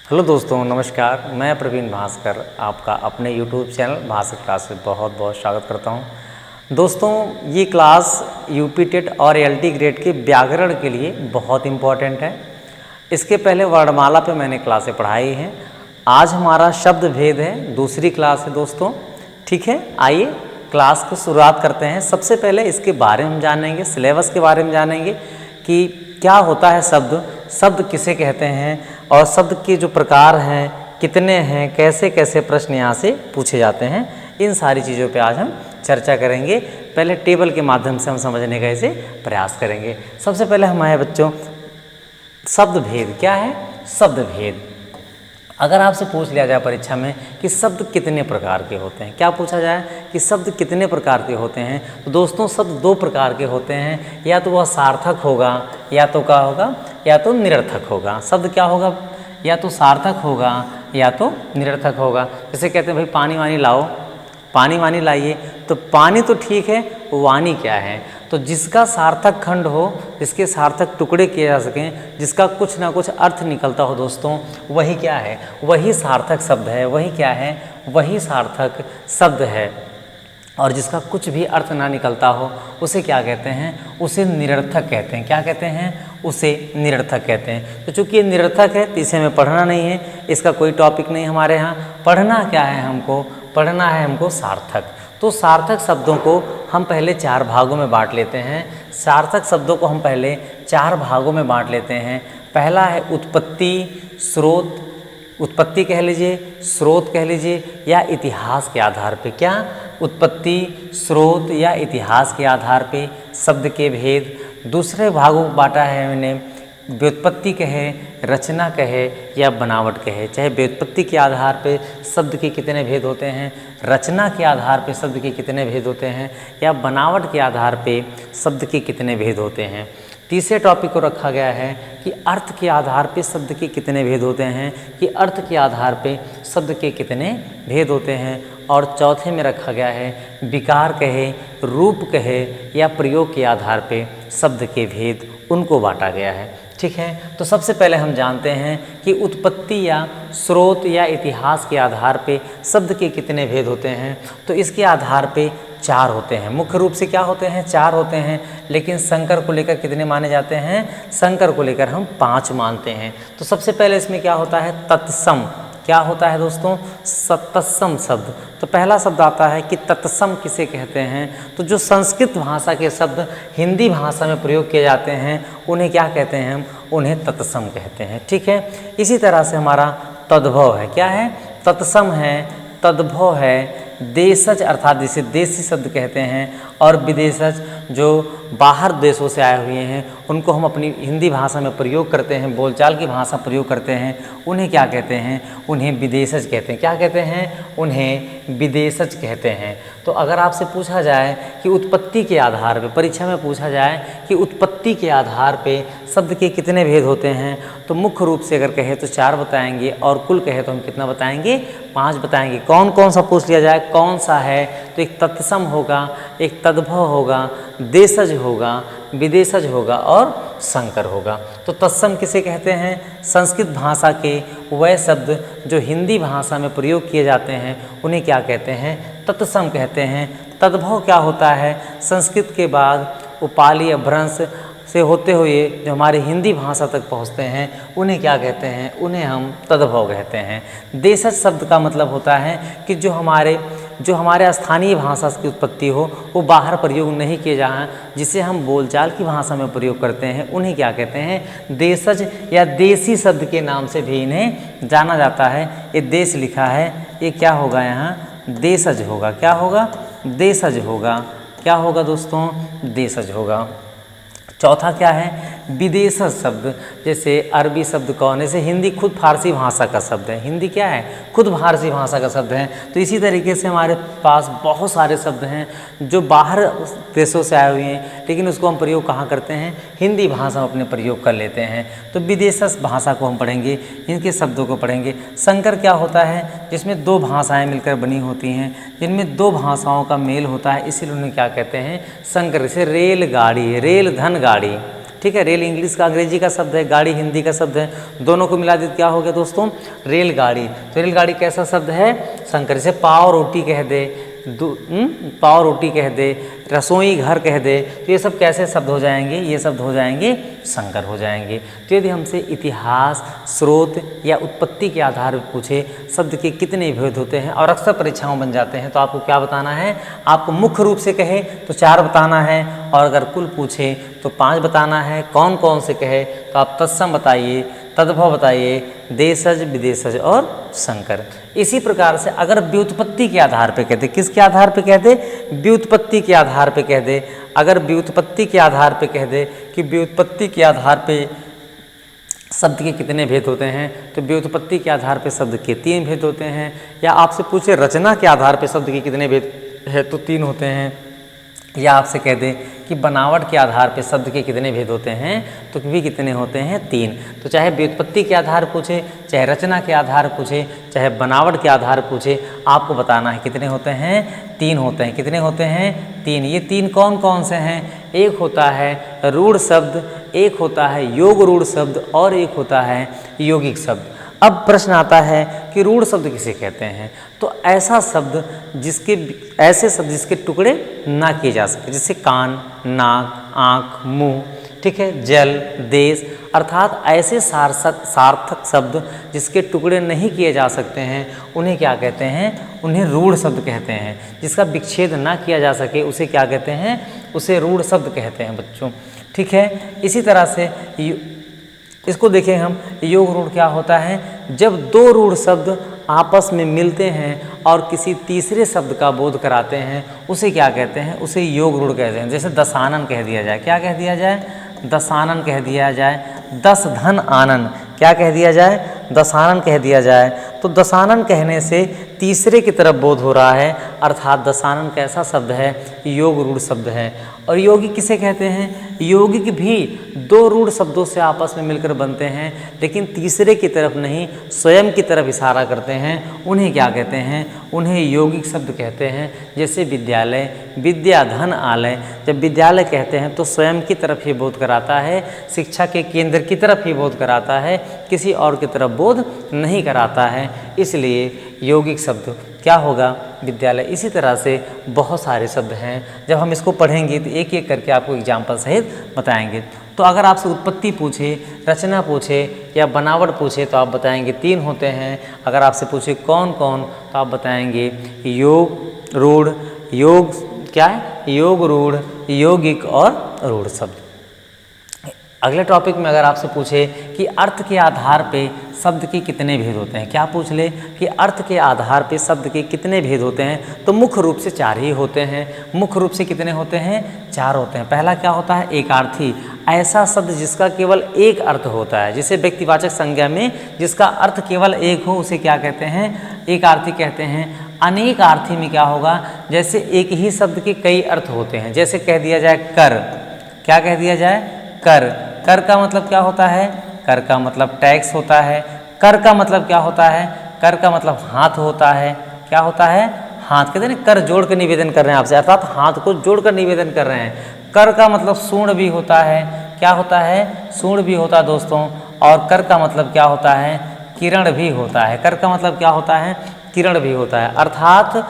Hello दोस्तों, नमस्कार। मैं प्रवीण भास्कर आपका अपने यूट्यूब चैनल भास्कर क्लास में बहुत बहुत स्वागत करता हूं। दोस्तों, ये क्लास यूपी टेट और एलटी ग्रेड के व्याकरण के लिए बहुत इम्पॉर्टेंट है। इसके पहले वर्णमाला पे मैंने क्लासें पढ़ाई हैं। आज हमारा शब्द भेद है, दूसरी क्लास है दोस्तों। ठीक है, आइए क्लास की शुरुआत करते हैं। सबसे पहले इसके बारे में हम जानेंगे, सिलेबस के बारे में जानेंगे कि क्या होता है शब्द किसे कहते हैं और शब्द के जो प्रकार हैं कितने हैं, कैसे कैसे प्रश्न यहाँ से पूछे जाते हैं, इन सारी चीज़ों पे आज हम चर्चा करेंगे। पहले टेबल के माध्यम से हम समझने का इसे प्रयास करेंगे। सबसे पहले हमारे बच्चों, शब्द भेद क्या है? शब्द भेद अगर आपसे पूछ लिया जाए परीक्षा में कि शब्द कितने प्रकार के होते हैं, क्या पूछा जाए कि शब्द कितने प्रकार के होते हैं, तो दोस्तों शब्द दो प्रकार के होते हैं। या तो वह सार्थक होगा, या तो क्या होगा, या तो निरर्थक होगा। शब्द क्या होगा? या तो सार्थक होगा या तो निरर्थक होगा। जैसे कहते हैं भाई पानी वानी लाओ, पानी वानी लाइए, तो पानी तो ठीक है, वानी क्या है? तो जिसका सार्थक खंड हो, जिसके सार्थक टुकड़े किए जा सकें, जिसका कुछ ना कुछ अर्थ निकलता हो दोस्तों, वही क्या है? वही सार्थक शब्द है। वही क्या है? वही सार्थक शब्द है। और जिसका कुछ भी अर्थ ना निकलता हो, उसे क्या कहते हैं? उसे निरर्थक कहते हैं। क्या कहते हैं? उसे निरर्थक कहते हैं। तो चूंकि ये निरर्थक है तो इसे हमें पढ़ना नहीं है, इसका कोई टॉपिक नहीं हमारे यहाँ। पढ़ना क्या है हमको? पढ़ना है हमको सार्थक। तो सार्थक शब्दों को हम पहले चार भागों में बांट लेते हैं। सार्थक शब्दों को हम पहले चार भागों में बांट लेते हैं। पहला है उत्पत्ति, स्रोत, उत्पत्ति कह लीजिए, स्रोत कह लीजिए, या इतिहास के आधार पे। क्या? उत्पत्ति, स्रोत या इतिहास के आधार पे शब्द के भेद। दूसरे भागों को बांटा है मैंने, व्युत्पत्ति कहे, रचना कहे या बनावट कहे। चाहे व्युत्पत्ति के आधार पे शब्द के कितने भेद होते हैं, रचना के आधार पे शब्द के कितने भेद होते हैं, या बनावट के आधार पे शब्द के कितने भेद होते हैं। तीसरे टॉपिक को रखा गया है कि अर्थ के आधार पे शब्द के कितने भेद होते हैं, कि अर्थ के आधार पे शब्द के कितने भेद होते हैं। और चौथे में रखा गया है विकार कहे, रूप कहे या प्रयोग के आधार पे शब्द के भेद, उनको बांटा गया है। ठीक है, तो सबसे पहले हम जानते हैं कि उत्पत्ति या स्रोत या इतिहास के आधार पे शब्द के कितने भेद होते हैं। तो इसके आधार पे चार होते हैं। मुख्य रूप से क्या होते हैं? चार होते हैं। लेकिन संकर को लेकर कितने माने जाते हैं? संकर को लेकर हम 5 मानते हैं। तो सबसे पहले इसमें क्या होता है? तत्सम। क्या होता है दोस्तों? तत्सम शब्द। तो पहला शब्द आता है कि तत्सम किसे कहते हैं? तो जो संस्कृत भाषा के शब्द हिंदी भाषा में प्रयोग किए जाते हैं, उन्हें क्या कहते हैं? हम उन्हें तत्सम कहते हैं। ठीक है, इसी तरह से हमारा तद्भव है। क्या है? तत्सम है, तद्भव है, देशज अर्थात जिसे देशी शब्द कहते हैं, और विदेशज जो बाहर देशों से आए हुए हैं, उनको हम अपनी हिंदी भाषा में प्रयोग करते हैं, बोलचाल की भाषा प्रयोग करते हैं, उन्हें क्या कहते हैं? उन्हें विदेशज कहते हैं। क्या कहते हैं? उन्हें विदेशज कहते हैं। तो अगर आपसे पूछा जाए कि उत्पत्ति के आधार पे, परीक्षा में पूछा जाए कि उत्पत्ति के आधार पे शब्द के कितने भेद होते हैं, तो मुख्य रूप से अगर कहे तो 4 बताएंगे, और कुल कहे तो हम कितना बताएंगे? 5 बताएंगे। कौन कौन सा पूछ लिया जाए कौन सा है, तो एक तत्सम होगा, एक तद्भव होगा, देशज होगा, विदेशज होगा और संकर होगा। तो तत्सम किसे कहते हैं? संस्कृत भाषा के वह शब्द जो हिंदी भाषा में प्रयोग किए जाते हैं, उन्हें क्या कहते हैं? तत्सम कहते हैं। तद्भव क्या होता है? संस्कृत के बाद उपाली अपभ्रंश से होते हुए जो हमारी हिंदी भाषा तक पहुंचते हैं, उन्हें क्या कहते हैं? उन्हें हम तद्भव कहते हैं। देशज शब्द का मतलब होता है कि जो हमारे स्थानीय भाषा की उत्पत्ति हो, वो बाहर प्रयोग नहीं किए जाएं, जिसे हम बोलचाल की भाषा में प्रयोग करते हैं, उन्हें क्या कहते हैं? देशज या देसी शब्द के नाम से भी इन्हें जाना जाता है। ये देश लिखा है, ये क्या होगा? यहाँ देशज होगा। क्या होगा? देशज होगा। क्या होगा दोस्तों? देशज होगा। चौथा क्या है? विदेशज शब्द। जैसे अरबी शब्द कौन है? जैसे हिंदी खुद फारसी भाषा का शब्द है। हिंदी क्या है? खुद फारसी भाषा का शब्द है। तो इसी तरीके से हमारे पास बहुत सारे शब्द हैं जो बाहर देशों से आए हुए हैं, लेकिन उसको हम प्रयोग कहाँ करते हैं? हिंदी भाषा में अपने प्रयोग कर लेते हैं। तो विदेशज भाषा को हम पढ़ेंगे, इनके शब्दों को पढ़ेंगे। संकर क्या होता है? जिसमें 2 भाषाएँ मिलकर बनी होती हैं, जिनमें 2 भाषाओं का मेल होता है, इसीलिए उन्हें क्या कहते हैं? संकर। जैसे रेलगाड़ी, रेल धन गाड़ी। ठीक है। रेल इंग्लिश का अंग्रेजी का शब्द है, गाड़ी हिंदी का शब्द है, दोनों को मिला दे तो क्या हो गया दोस्तों, रेलगाड़ी। तो रेलगाड़ी कैसा शब्द है, संकर। जैसे पाव रोटी कह दे, पाव रोटी कह दे, रसोई घर कह दे, तो ये सब कैसे शब्द हो जाएंगे, ये शब्द हो जाएंगे संकर हो जाएंगे। तो यदि हमसे इतिहास, स्रोत या उत्पत्ति के आधार पर पूछे शब्द के कितने भेद होते हैं और अक्सर परीक्षाओं बन जाते हैं, तो आपको क्या बताना है, आपको मुख्य रूप से कहे तो 4 बताना है, और अगर कुल पूछे तो 5 बताना है। कौन कौन से कहे तो आप तत्सम बताइए, तद्भव बताइए, देशज, विदेशज और संकर। इसी प्रकार से अगर व्युत्पत्ति के आधार पे कहते, किसके आधार पे कहते, व्युत्पत्ति के आधार पे कह दे, अगर व्युत्पत्ति के आधार पे कह दे कि व्युत्पत्ति के आधार पे शब्द के कितने भेद होते हैं, तो व्युत्पत्ति के आधार पे शब्द के 3 भेद होते हैं। या आपसे पूछे रचना के आधार पे शब्द के कितने भेद है, तो 3 होते हैं। या आपसे कह दे कि बनावट के आधार पे शब्द के कितने भेद होते हैं, तो भी कितने होते हैं, 3। तो चाहे व्युत्पत्ति के आधार पूछे, चाहे रचना के आधार पूछे, चाहे बनावट के आधार पूछे, आपको बताना है कितने होते हैं, 3 होते हैं। कितने होते हैं, 3। ये 3 कौन कौन से हैं, एक होता है रूढ़ शब्द, एक होता है योग रूढ़ शब्द, और एक होता है यौगिक शब्द। अब प्रश्न आता है कि रूढ़ शब्द किसे कहते हैं, तो ऐसा शब्द जिसके, ऐसे शब्द जिसके टुकड़े ना किए जा सके, जैसे कान, नाक, आँख, मुंह, ठीक है, जल, देश, अर्थात ऐसे सार्थक शब्द जिसके टुकड़े नहीं किए जा सकते हैं, उन्हें क्या कहते हैं, उन्हें रूढ़ शब्द कहते हैं। जिसका विच्छेद ना किया जा सके उसे क्या कहते हैं, उसे रूढ़ शब्द कहते हैं बच्चों, ठीक है। इसी तरह से इसको देखें हम, योग रूढ़ क्या होता है, जब 2 रूढ़ शब्द आपस में मिलते हैं और किसी तीसरे शब्द का बोध कराते हैं, उसे क्या कहते हैं, उसे योग रूढ़ कहते हैं। जैसे दशानन कह दिया जाए, क्या कह दिया जाए, दशानन कह दिया जाए, दस धन आनन, क्या कह दिया जाए, दशानन कह दिया जाए। तो दशानन कहने से तीसरे की तरफ बोध हो रहा है, अर्थात दशानन कैसा शब्द है, योग रूढ़ शब्द है। और यौगिक किसे कहते हैं, यौगिक भी 2 रूढ़ शब्दों से आपस में मिलकर बनते हैं, लेकिन तीसरे की तरफ नहीं, स्वयं की तरफ इशारा करते हैं, उन्हें क्या कहते हैं, उन्हें यौगिक शब्द कहते हैं। जैसे विद्यालय, विद्या धन आलय, जब विद्यालय कहते हैं तो स्वयं की तरफ ही बोध कराता है, शिक्षा के केंद्र की तरफ ही बोध कराता है, किसी और की तरफ बोध नहीं कराता है, इसलिए यौगिक शब्द क्या होगा, विद्यालय। इसी तरह से बहुत सारे शब्द हैं, जब हम इसको पढ़ेंगे तो एक एक करके आपको एग्जाम्पल सहित बताएंगे। तो अगर आपसे उत्पत्ति पूछे, रचना पूछे या बनावट पूछे तो आप बताएंगे 3 होते हैं। अगर आपसे पूछे कौन कौन, तो आप बताएंगे योग रूढ़, योग क्या है, योग रूढ़, यौगिक और रूढ़ शब्द। अगले टॉपिक में अगर आपसे पूछे कि अर्थ के आधार पे शब्द के कितने भेद होते हैं, क्या पूछ ले कि अर्थ के आधार पे शब्द के कितने भेद होते हैं, तो मुख्य रूप से 4 ही होते हैं। मुख्य रूप से कितने होते हैं, 4 होते हैं। पहला क्या होता है, एकार्थी, ऐसा शब्द जिसका केवल एक अर्थ होता है। जैसे व्यक्तिवाचक संज्ञा में जिसका अर्थ केवल एक हो उसे क्या कहते हैं, एकार्थी कहते हैं। अनेकार्थी में क्या होगा, जैसे एक ही शब्द के कई अर्थ होते हैं। जैसे कह दिया जाए कर, क्या कह दिया जाए, कर। कर का मतलब क्या होता है, कर का मतलब टैक्स होता है। कर का मतलब क्या होता है, कर का मतलब हाथ होता है। क्या होता है, हाथ। कहते हैं कर जोड़ कर निवेदन कर रहे हैं आपसे, अर्थात हाथ को जोड़कर निवेदन कर रहे हैं। कर का मतलब सूर्ण भी होता है, क्या होता है, सूर्ण भी होता है दोस्तों। और कर का मतलब क्या होता है, किरण भी होता है। कर का मतलब क्या होता है, किरण भी होता है। अर्थात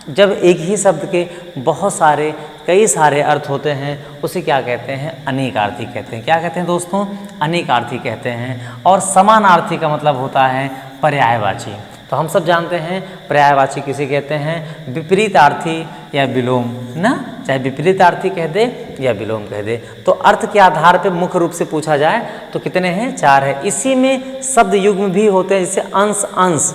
जब एक ही शब्द के बहुत सारे, कई सारे अर्थ होते हैं उसे क्या कहते हैं, अनेकार्थी कहते हैं। क्या कहते हैं दोस्तों, अनेकार्थी कहते हैं। और समानार्थी का मतलब होता है पर्यायवाची। तो हम सब जानते हैं पर्यायवाची किसे कहते हैं, विपरीतार्थी या विलोम ना, चाहे विपरीतार्थी कह दे या विलोम कह दे। तो अर्थ के आधार पर मुख्य रूप से पूछा जाए तो कितने हैं, 4 है। इसी में शब्द युग्म भी होते हैं, जैसे अंश अंश,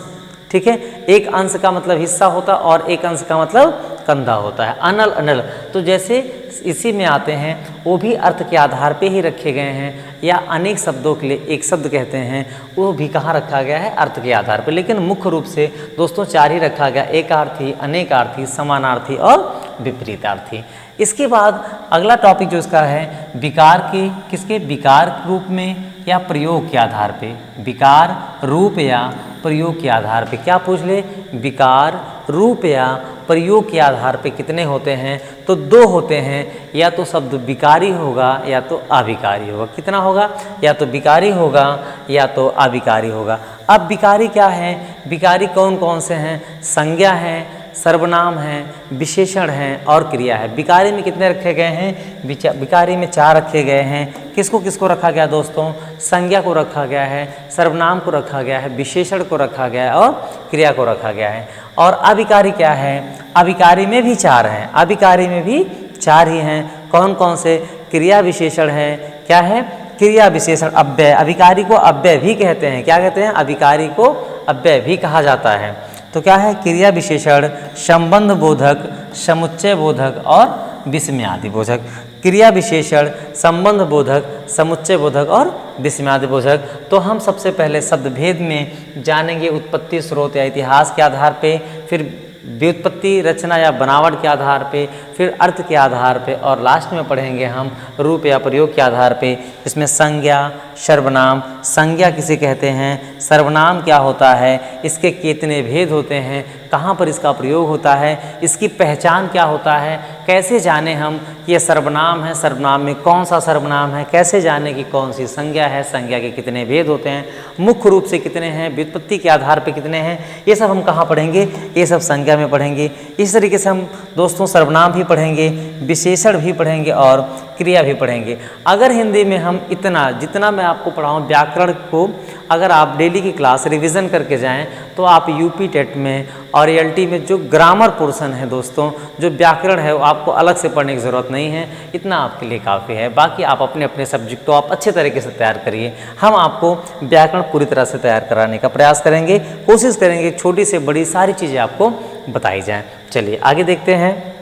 ठीक है। एक अंश का मतलब हिस्सा होता है और एक अंश का मतलब कंधा होता है। अनल अनल, तो जैसे इसी में आते हैं, वो भी अर्थ के आधार पे ही रखे गए हैं। या अनेक शब्दों के लिए एक शब्द कहते हैं, वो भी कहाँ रखा गया है, अर्थ के आधार पर। लेकिन मुख्य रूप से दोस्तों 4 ही रखा गया, एकार्थी, अनेकार्थी, समानार्थी और विपरीतार्थी। इसके बाद अगला टॉपिक जो इसका है, विकार की, किसके, विकार रूप में या प्रयोग के आधार पे, विकार रूप या प्रयोग के आधार पे। क्या पूछ ले? विकार, रूप या प्रयोग के आधार पे कितने होते हैं? तो 2 होते हैं, या तो शब्द विकारी होगा या तो अविकारी होगा। कितना होगा? या तो विकारी होगा या तो अविकारी होगा। अब विकारी क्या है? विकारी कौन कौन से हैं? संज्ञा है, सर्वनाम है, विशेषण है और क्रिया है। विकारी में कितने रखे गए हैं? विकारी में 4 रखे गए हैं। किसको किसको रखा गया दोस्तों? संज्ञा को रखा गया है, सर्वनाम को रखा गया है, विशेषण को रखा गया है और क्रिया को रखा गया है। और अविकारी क्या है? अविकारी में भी 4 हैं। अविकारी में भी 4 ही हैं। कौन कौन से? क्रिया विशेषण है। क्या है? क्रिया विशेषण अव्यय। अविकारी को अव्यय भी कहते हैं। क्या कहते हैं? अविकारी को अव्यय भी कहा जाता है। तो क्या है? क्रिया विशेषण, संबंध बोधक, समुच्चय बोधक और विस्मयादि बोधक। क्रिया विशेषण, संबंध बोधक, समुच्चय बोधक और विस्मयादि बोधक। तो हम सबसे पहले शब्द भेद में जानेंगे उत्पत्ति, स्रोत या इतिहास के आधार पे, फिर व्युत्पत्ति, रचना या बनावट के आधार पे, फिर अर्थ के आधार पे और लास्ट में पढ़ेंगे हम रूप या प्रयोग के आधार पे। इसमें संज्ञा, सर्वनाम, संज्ञा किसे कहते हैं, सर्वनाम क्या होता है, इसके कितने भेद होते हैं, कहाँ पर इसका प्रयोग होता है, इसकी पहचान क्या होता है, कैसे जाने हम कि ये सर्वनाम है, सर्वनाम में कौन सा सर्वनाम है, कैसे जाने कि कौन सी संज्ञा है, संज्ञा के कितने भेद होते हैं, मुख्य रूप से कितने हैं, व्युत्पत्ति के आधार पर कितने हैं, ये सब हम कहाँ पढ़ेंगे? ये सब संज्ञा में पढ़ेंगे। इस तरीके से हम दोस्तों सर्वनाम भी पढ़ेंगे, विशेषण भी पढ़ेंगे और क्रिया भी पढ़ेंगे। अगर हिंदी में हम इतना जितना मैं आपको पढ़ाऊँ व्याकरण को, अगर आप डेली की क्लास रिवीजन करके जाएं तो आप यूपी टेट में और एलटी में जो ग्रामर पोर्शन है दोस्तों, जो व्याकरण है, वो आपको अलग से पढ़ने की ज़रूरत नहीं है। इतना आपके लिए काफ़ी है। बाकी आप अपने अपने सब्जेक्ट को आप अच्छे तरीके से तैयार करिए। हम आपको व्याकरण पूरी तरह से तैयार कराने का प्रयास करेंगे, कोशिश करेंगे छोटी से बड़ी सारी चीज़ें आपको बताई जाएँ। चलिए आगे देखते हैं।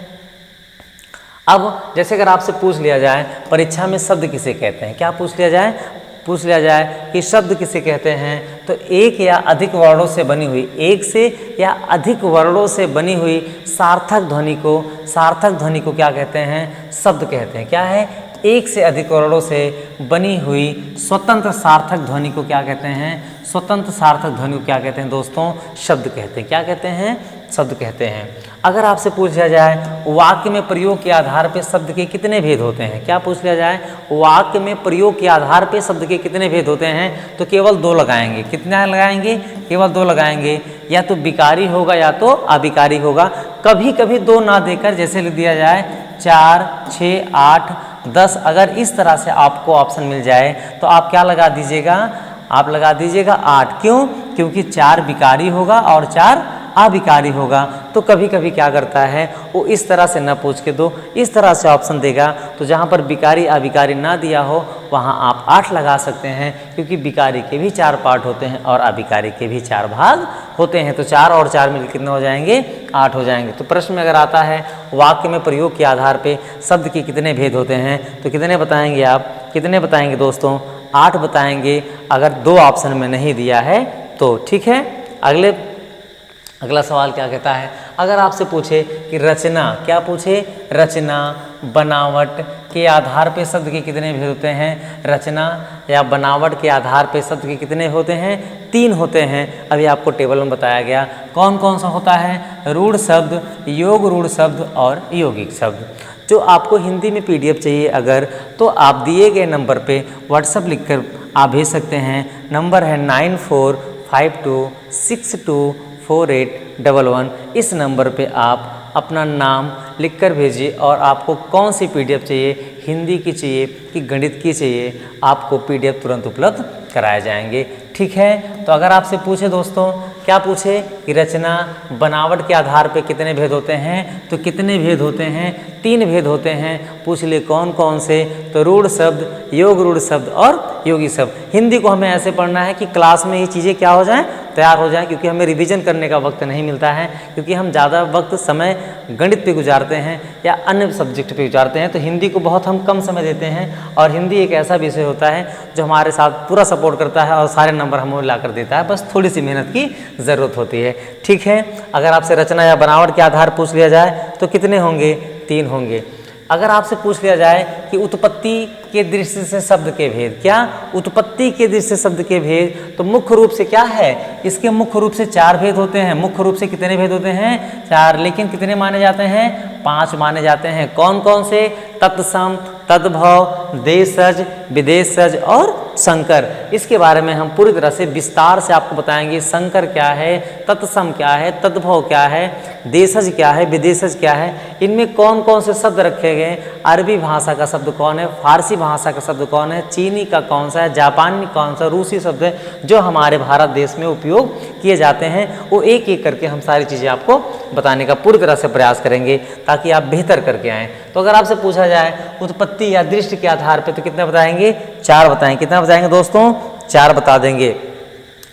अब जैसे अगर आपसे पूछ लिया जाए परीक्षा में शब्द किसे कहते हैं, क्या पूछ लिया जाए? पूछ लिया जाए कि शब्द किसे कहते हैं, तो एक या अधिक वर्णों से बनी हुई, एक से या अधिक वर्णों से बनी हुई सार्थक ध्वनि को क्या कहते हैं? शब्द कहते हैं। क्या है? एक से अधिक वर्णों से बनी हुई स्वतंत्र सार्थक ध्वनि को क्या कहते हैं? स्वतंत्र सार्थक ध्वनि को क्या कहते हैं दोस्तों? शब्द कहते हैं। क्या कहते हैं? शब्द कहते हैं। अगर आपसे पूछ लिया जाए वाक्य में प्रयोग के आधार पर शब्द के कितने भेद होते हैं, क्या पूछ लिया जाए? वाक्य में प्रयोग के आधार पर शब्द के कितने भेद होते हैं, तो केवल 2 लगाएंगे। कितना लगाएंगे? केवल 2 लगाएंगे। या तो विकारी होगा या तो अविकारी होगा। कभी कभी 2 ना देकर जैसे लिख दिया जाए 4, 6, 8, 10, अगर इस तरह से आपको ऑप्शन मिल जाए तो आप क्या लगा दीजिएगा? आप लगा दीजिएगा 8। क्यों? क्योंकि 4 विकारी होगा और 4 अविकारी होगा। तो कभी कभी क्या करता है वो इस तरह से न पूछ के दो, इस तरह से ऑप्शन देगा। तो जहाँ पर विकारी अविकारी ना दिया हो वहाँ आप 8 लगा सकते हैं, क्योंकि विकारी के भी 4 पार्ट होते हैं और अविकारी के भी 4 भाग होते हैं। तो 4 और 4 मिलकर कितने हो जाएंगे? 8 हो जाएंगे। तो प्रश्न में अगर आता है वाक्य में प्रयोग के आधार पर शब्द के कितने भेद होते हैं, तो कितने बताएंगे आप? कितने बताएंगे दोस्तों? 8 बताएंगे। अगर 2 ऑप्शन में नहीं दिया है तो ठीक है। अगला सवाल क्या कहता है? अगर आपसे पूछे कि रचना, क्या पूछे? रचना, बनावट के आधार पे शब्द के कितने भेद होते हैं? रचना या बनावट के आधार पे शब्द के कितने होते हैं? 3 होते हैं। अभी आपको टेबल में बताया गया कौन कौन सा होता है? रूढ़ शब्द, योग रूढ़ शब्द और यौगिक शब्द। जो आपको हिंदी में PDF चाहिए अगर, तो आप दिए गए नंबर पे व्हाट्सएप लिखकर आप भेज सकते हैं। नंबर है 9452624811। इस नंबर पे आप अपना नाम लिखकर भेजिए और आपको कौन सी PDF चाहिए, हिंदी की चाहिए कि गणित की चाहिए, आपको PDF तुरंत उपलब्ध कराए जाएंगे। ठीक है। तो अगर आपसे पूछे दोस्तों, क्या पूछे कि रचना बनावट के आधार पे कितने भेद होते हैं, तो कितने भेद होते हैं? 3 भेद होते हैं। पूछ ले कौन कौन से, तो रूढ़ शब्द, योग रूढ़ शब्द और योगी शब्द। हिंदी को हमें ऐसे पढ़ना है कि क्लास में ये चीज़ें क्या हो जाएं, तैयार हो जाएं, क्योंकि हमें रिवीजन करने का वक्त नहीं मिलता है, क्योंकि हम ज़्यादा वक्त समय गणित पे गुजारते हैं या अन्य सब्जेक्ट पे गुजारते हैं। तो हिंदी को बहुत हम कम समय देते हैं, और हिंदी एक ऐसा विषय होता है जो हमारे साथ पूरा सपोर्ट करता है और सारे नंबर हमें ला कर देता है। बस थोड़ी सी मेहनत की ज़रूरत होती है। ठीक है। अगर आपसे रचना या बनावट के आधार पूछ लिया जाए तो कितने होंगे? 3 होंगे। अगर आपसे पूछ लिया जाए कि उत्पत्ति के दृष्टि से शब्द के भेद, क्या उत्पत्ति के दृष्टि से शब्द के भेद, तो मुख्य रूप से क्या है, इसके मुख्य रूप से 4 भेद होते हैं। मुख्य रूप से कितने भेद होते हैं, 4, लेकिन कितने माने जाते हैं, 5 माने जाते हैं। कौन कौन से, तत्सम, तद्भव, देशज, विदेशज और संकर। इसके बारे में हम पूरी तरह से विस्तार से आपको बताएंगे। संकर क्या है, तत्सम क्या है, तद्भव क्या है, देशज क्या है, विदेशज क्या है, इनमें कौन कौन से शब्द रखे गए, अरबी भाषा का शब्द कौन है, फारसी भाषा का शब्द कौन है, चीनी का कौन सा है, जापानी कौन सा, रूसी शब्द है जो हमारे भारत देश में उपयोग किए जाते हैं, वो एक एक करके हम सारी चीज़ें आपको बताने का पूरी तरह से प्रयास करेंगे ताकि आप बेहतर करके आएँ। तो अगर आपसे पूछा जाए उत्पत्ति या दृष्टि के आधार पर तो कितने बताएंगे, 4 बताएंगे। कितना बताएंगे दोस्तों, 4 बता देंगे।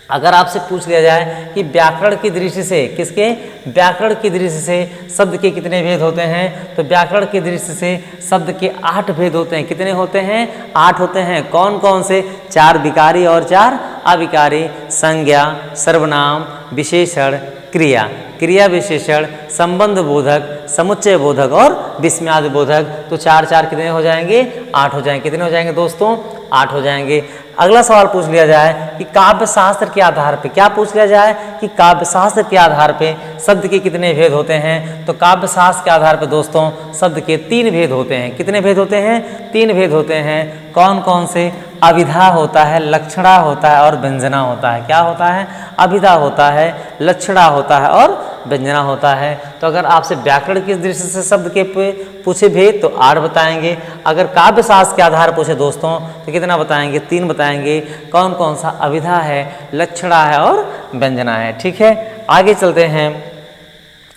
अगर आपसे पूछ लिया जाए कि व्याकरण की दृष्टि से, किसके, व्याकरण की दृष्टि से शब्द के कितने भेद होते हैं, तो व्याकरण की दृष्टि से शब्द के 8 भेद होते हैं। कितने होते हैं, 8 होते हैं। कौन कौन से, 4 विकारी और 4 अविकारी। संज्ञा, सर्वनाम, विशेषण, क्रिया, क्रिया विशेषण, संबंध बोधक, समुच्चय बोधक और विस्मयादि बोधक। तो 4 4 कितने हो जाएंगे, 8 हो जाएंगे। कितने हो जाएंगे दोस्तों, 8 हो जाएंगे। अगला सवाल पूछ लिया जाए कि काव्य शास्त्र के आधार पे, क्या पूछ लिया जाए कि काव्य शास्त्र के आधार पे शब्द के कितने भेद होते हैं, तो काव्य शास्त्र के आधार पे दोस्तों शब्द के 3 भेद होते हैं। कितने भेद होते हैं, 3 भेद होते हैं। कौन कौन से, अभिधा होता है, लक्षणा होता है और व्यंजना होता है। क्या होता है, अभिधा होता है, लक्षणा होता है और व्यंजना होता है। तो अगर आपसे व्याकरण की दृष्टि से शब्द के पूछे भेद तो 8 बताएंगे। अगर काव्य शास्त्र के आधार पूछे दोस्तों तो कितना बताएंगे, 3 बताएंगे। कौन कौन सा, अभिधा है, लक्षणा है और व्यंजना है। ठीक है, आगे चलते हैं।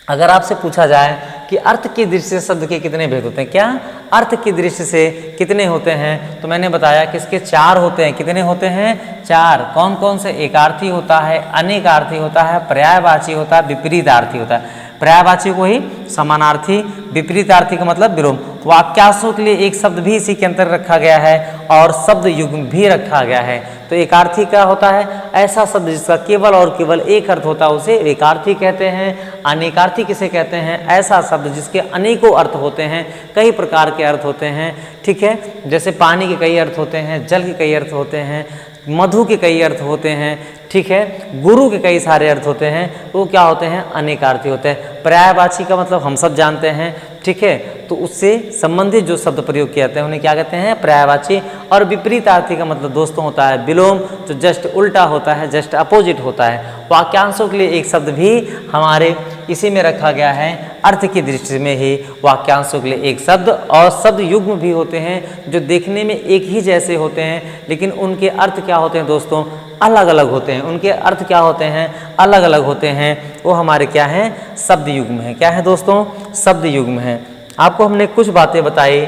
अगर आपसे पूछा जाए कि अर्थ की दृष्टि से शब्द के कितने भेद होते हैं, क्या अर्थ की दृष्टि से कितने होते हैं, तो मैंने बताया कि इसके 4 होते हैं। कितने होते हैं, 4। कौन कौन से, एकार्थी होता है, अनेकार्थी होता है, पर्यायवाची होता है, विपरीतार्थी होता है। पर्यायवाची को ही समानार्थी, विपरीतार्थी का मतलब विलोम। वाक्यांशों के लिए एक शब्द भी इसी के अंतर रखा गया है और शब्द युग्म भी रखा गया है। तो एकार्थी क्या होता है, ऐसा शब्द जिसका केवल और केवल एक अर्थ होता है उसे एकार्थी कहते हैं। अनेकार्थी किसे कहते हैं, ऐसा शब्द जिसके अनेकों अर्थ होते हैं, कई प्रकार के अर्थ होते हैं। ठीक है, जैसे पानी के कई अर्थ होते हैं, जल के कई अर्थ होते हैं, मधु के कई अर्थ होते हैं। ठीक है, गुरु के कई सारे अर्थ होते हैं, वो क्या होते हैं, अनेकार्थी होते हैं। पर्यायवाची का मतलब हम सब जानते हैं। ठीक है, तो उससे संबंधित जो शब्द प्रयोग किए जाते हैं उन्हें क्या कहते हैं, पर्यायवाची। और विपरीतार्थी का मतलब दोस्तों होता है विलोम, जो जस्ट उल्टा होता है, जस्ट अपोजिट होता है। वाक्यांशों के लिए एक शब्द भी हमारे इसी में रखा गया है, अर्थ की दृष्टि में ही वाक्यांशों के लिए एक शब्द। और शब्द युग्म भी होते हैं जो देखने में एक ही जैसे होते हैं लेकिन उनके अर्थ क्या होते हैं दोस्तों, अलग अलग होते हैं। उनके अर्थ क्या होते हैं, अलग अलग होते हैं। वो हमारे क्या हैं, शब्द युग्म है। क्या है दोस्तों, शब्द युग्म है। आपको हमने कुछ बातें बताई,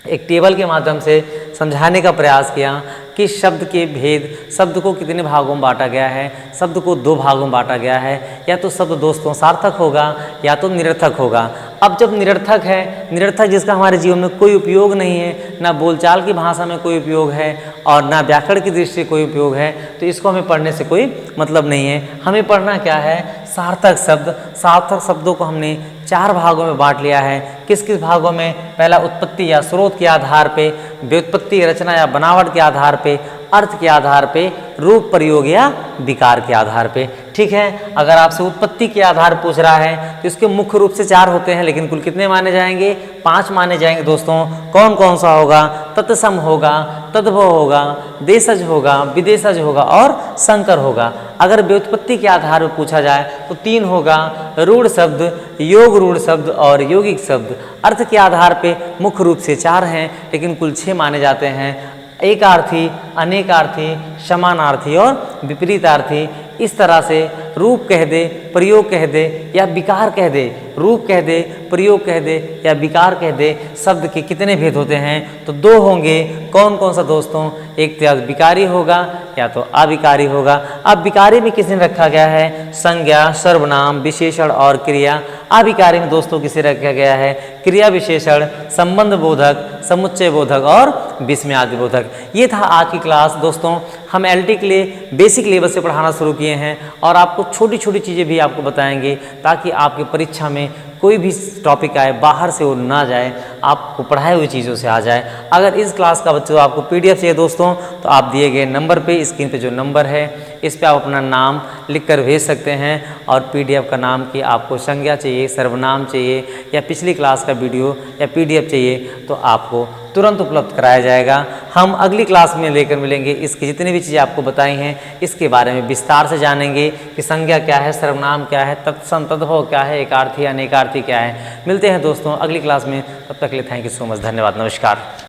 एक टेबल के माध्यम से समझाने का प्रयास किया कि शब्द के भेद, शब्द को कितने भागों में बांटा गया है। शब्द को 2 भागों में बांटा गया है, या तो शब्द दोस्तों सार्थक होगा या तो निरर्थक होगा। अब जब निरर्थक है, निरर्थक जिसका हमारे जीवन में कोई उपयोग नहीं है, ना बोलचाल की भाषा में कोई उपयोग है और ना व्याकरण की दृष्टि से कोई उपयोग है, तो इसको हमें पढ़ने से कोई मतलब नहीं है। हमें पढ़ना क्या है, सार्थक शब्द। सार्थक शब्दों को हमने 4 भागों में बांट लिया है। किस किस भागों में, पहला उत्पत्ति या स्रोत के आधार पे, व्युत्पत्ति, रचना या बनावट के आधार पे, अर्थ के आधार पे, रूप, प्रयोग या विकार के आधार पे। ठीक है, अगर आपसे उत्पत्ति के आधार पूछ रहा है तो इसके मुख्य रूप से 4 होते हैं, लेकिन कुल कितने माने जाएंगे, 5 माने जाएंगे दोस्तों। कौन कौन सा होगा, तत्सम होगा, तद्भव होगा, देशज होगा, विदेशज होगा और संकर होगा। अगर व्युत्पत्ति के आधार पर पूछा जाए तो 3 होगा, रूढ़ शब्द, योग रूढ़ शब्द और यौगिक शब्द। अर्थ के आधार पे मुख्य रूप से 4 हैं, लेकिन कुल 6 माने जाते हैं, एकार्थी, अनेकार्थी, समानार्थी और विपरीतार्थी। इस तरह से रूप कह दे, प्रयोग कह दे या विकार कह दे, रूप कह दे, प्रयोग कह दे या विकार कह दे, शब्द के कितने भेद होते हैं, तो 2 होंगे। कौन कौन सा दोस्तों, एक तो विकारी होगा या तो अविकारी होगा। अब विकारी में किसने रखा गया है, संज्ञा, सर्वनाम, विशेषण और क्रिया। अविकारी में दोस्तों किसे रखा गया है, क्रिया विशेषण, संबंध बोधक, समुच्चय बोधक और विस्मयादि बोधक। ये था आज की क्लास दोस्तों। हम एलटी के लिए बेसिक लेवल से पढ़ाना शुरू किए हैं और आपको आपको छोटी छोटी चीज़ें भी आपको बताएंगे ताकि आपकी परीक्षा में कोई भी टॉपिक आए बाहर से वो ना जाए, आपको पढ़ाई हुई चीज़ों से आ जाए। अगर इस क्लास का बच्चों आपको PDF चाहिए दोस्तों, तो आप दिए गए नंबर पे, स्क्रीन पे जो नंबर है इस पे आप अपना नाम लिख कर भेज सकते हैं और PDF का नाम की आपको संज्ञा चाहिए, सर्वनाम चाहिए या पिछली क्लास का वीडियो या PDF चाहिए तो आपको तुरंत उपलब्ध कराया जाएगा। हम अगली क्लास में लेकर मिलेंगे, इसकी जितनी भी चीज़ें आपको बताई हैं इसके बारे में विस्तार से जानेंगे कि संज्ञा क्या है, सर्वनाम क्या है, तत्सम तद्भव क्या है, एकार्थी अनेकार्थी क्या है। मिलते हैं दोस्तों अगली क्लास में, तब तक के लिए थैंक यू सो मच, धन्यवाद, नमस्कार।